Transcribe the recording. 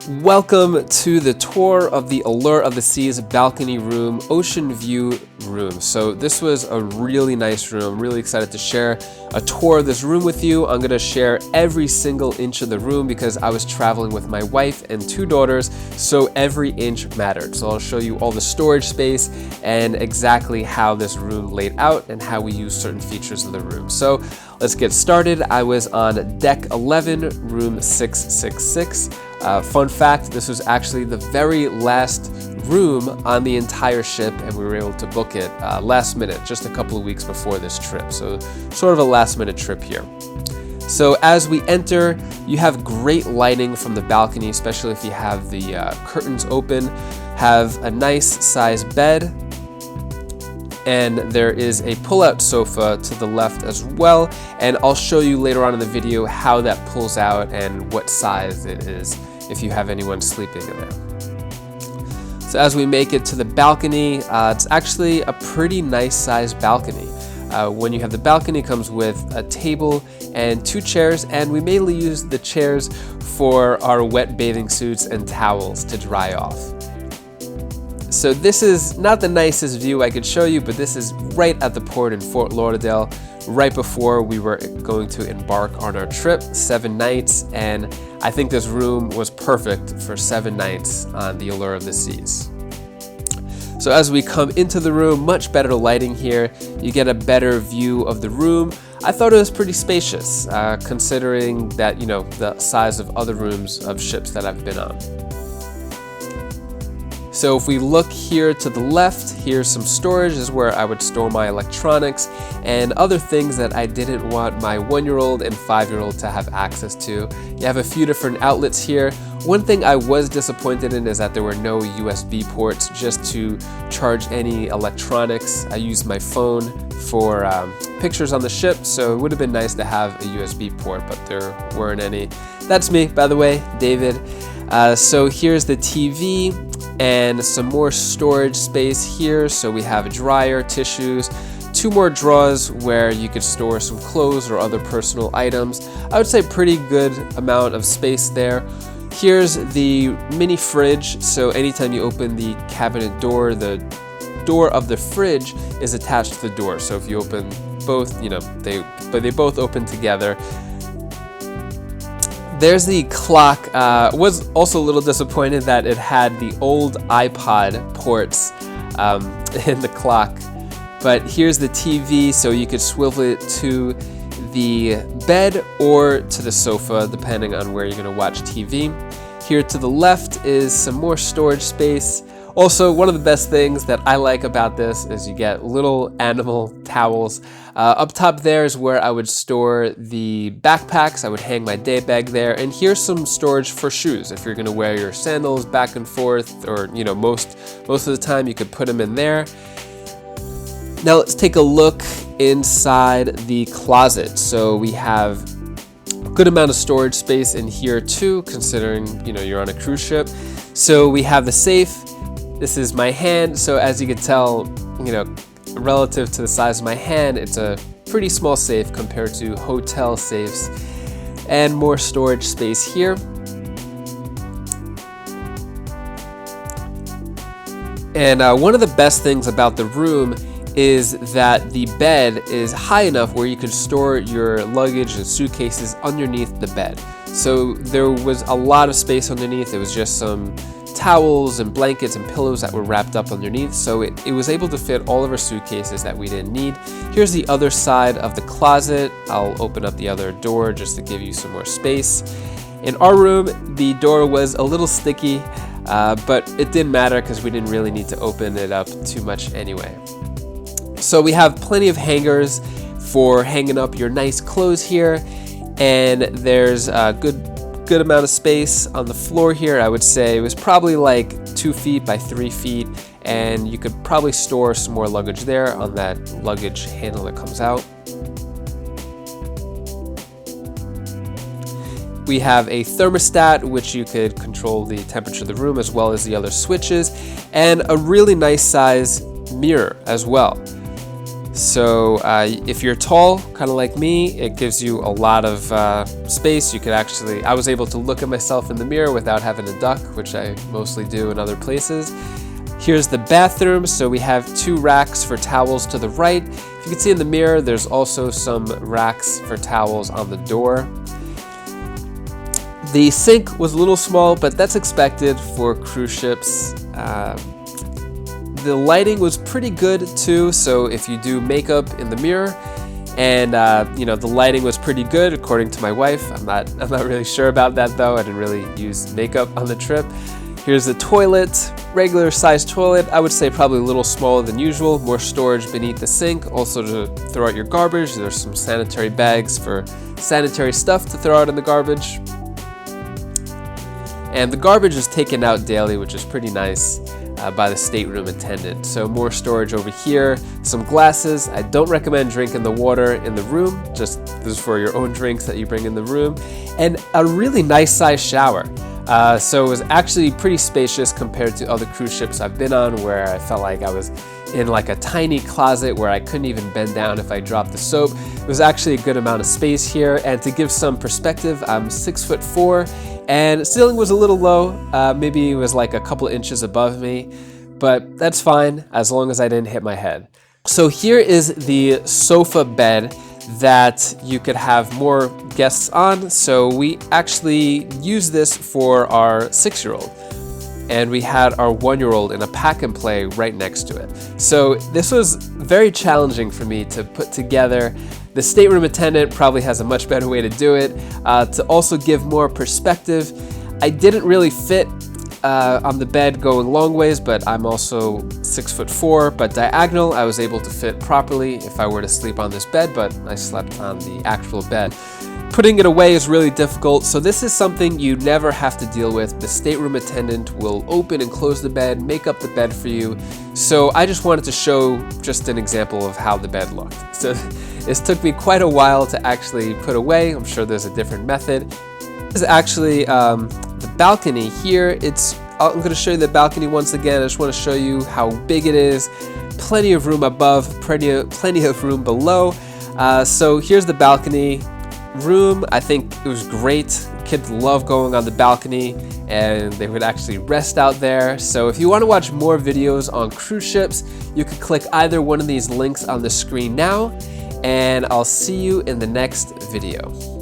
Welcome to the tour of the Allure of the Seas balcony room, ocean view room. So this was a really nice room. I'm really excited to share a tour of this room with you. I'm going to share every single inch of the room because I was traveling with my wife and two daughters, so every inch mattered. So I'll show you all the storage space and exactly how this room laid out and how we use certain features of the room. So let's get started. I was on deck 11, room 666. Fun fact, this was actually the very last room on the entire ship, and we were able to book it last minute, just a couple of weeks before this trip. So sort of a last minute trip here. So as we enter, you have great lighting from the balcony, especially if you have the curtains open. Have a nice sized bed, and there is a pull-out sofa to the left as well, and I'll show you later on in the video how that pulls out and what size it is if you have anyone sleeping in there. So as we make it to the balcony, it's actually a pretty nice sized balcony. When you have the balcony, it comes with a table and two chairs, and we mainly use the chairs for our wet bathing suits and towels to dry off. So this is not the nicest view I could show you, but this is right at the port in Fort Lauderdale, right before we were going to embark on our trip, 7 nights, and I think this room was perfect for 7 nights on the Allure of the Seas. So as we come into the room, much better lighting here, you get a better view of the room. I thought it was pretty spacious, considering that, you know, the size of other rooms of ships that I've been on. So if we look here to the left, here's some storage. This is where I would store my electronics and other things that I didn't want my 1-year-old and 5-year-old to have access to. You have a few different outlets here. One thing I was disappointed in is that there were no USB ports just to charge any electronics. I used my phone for pictures on the ship, so it would have been nice to have a USB port, but there weren't any. That's me, by the way, David. So here's the TV. And some more storage space here. So we have a dryer, tissues, 2 more drawers where you could store some clothes or other personal items. I would say pretty good amount of space there. Here's the mini fridge. So anytime you open the cabinet door, the door of the fridge is attached to the door. So if you open both, you know, they both open together. There's the clock. Was also a little disappointed that it had the old iPod ports in the clock. But here's the TV, so you could swivel it to the bed or to the sofa, depending on where you're going to watch TV. Here to the left is some more storage space. Also, one of the best things that I like about this is you get little animal towels. Up top there is where I would store the backpacks. I would hang my day bag there. And here's some storage for shoes. If you're gonna wear your sandals back and forth, or you know, most of the time you could put them in there. Now let's take a look inside the closet. So we have a good amount of storage space in here too, considering, you know, you're on a cruise ship. So we have the safe. This is my hand, so as you can tell, you know, relative to the size of my hand, it's a pretty small safe compared to hotel safes. And more storage space here. And one of the best things about the room is that the bed is high enough where you can store your luggage and suitcases underneath the bed. So there was a lot of space underneath. It was just some towels and blankets and pillows that were wrapped up underneath, so it was able to fit all of our suitcases that we didn't need. Here's the other side of the closet. I'll open up the other door just to give you some more space. In our room, the door was a little sticky, but it didn't matter because we didn't really need to open it up too much anyway. So we have plenty of hangers for hanging up your nice clothes here, and there's a good amount of space on the floor here. I would say it was probably like 2 feet by 3 feet, and you could probably store some more luggage there on that luggage handle that comes out. We have a thermostat which you could control the temperature of the room as well as the other switches, and a really nice size mirror as well. So if you're tall, kind of like me, it gives you a lot of space. You could actually, I was able to look at myself in the mirror without having to duck, which I mostly do in other places. Here's the bathroom. So we have 2 racks for towels to the right. If you can see in the mirror, there's also some racks for towels on the door. The sink was a little small, but that's expected for cruise ships. The lighting was pretty good too, so if you do makeup in the mirror, and you know, the lighting was pretty good according to my wife. I'm not really sure about that though. I didn't really use makeup on the trip. Here's the toilet, regular sized toilet. I would say probably a little smaller than usual, more storage beneath the sink. Also to throw out your garbage, there's some sanitary bags for sanitary stuff to throw out in the garbage. And the garbage is taken out daily, which is pretty nice by the stateroom attendant. So more storage over here, some glasses. I don't recommend drinking the water in the room, just this is for your own drinks that you bring in the room. And a really nice size shower. So it was actually pretty spacious compared to other cruise ships I've been on, where I felt like I was in like a tiny closet where I couldn't even bend down if I dropped the soap. It was actually a good amount of space here. And to give some perspective, I'm 6'4", and the ceiling was a little low. Maybe it was like a couple inches above me, but that's fine as long as I didn't hit my head. So here is the sofa bed that you could have more guests on. So we actually used this for our 6-year-old, and we had our 1-year-old in a pack and play right next to it. So this was very challenging for me to put together. The stateroom attendant probably has a much better way to do it. To also give more perspective, I didn't really fit on the bed going long ways, but I'm also 6'4", but diagonal I was able to fit properly if I were to sleep on this bed, but I slept on the actual bed. Putting it away is really difficult, so this is something you never have to deal with. The stateroom attendant will open and close the bed, make up the bed for you. So I just wanted to show just an example of how the bed looked. So this took me quite a while to actually put away. I'm sure there's a different method. This is actually the balcony here. I'm going to show you the balcony once again. I just want to show you how big it is. Plenty of room above, plenty of room below. So here's the balcony room. I think it was great. Kids love going on the balcony, and they would actually rest out there. So if you want to watch more videos on cruise ships, you can click either one of these links on the screen now, and I'll see you in the next video.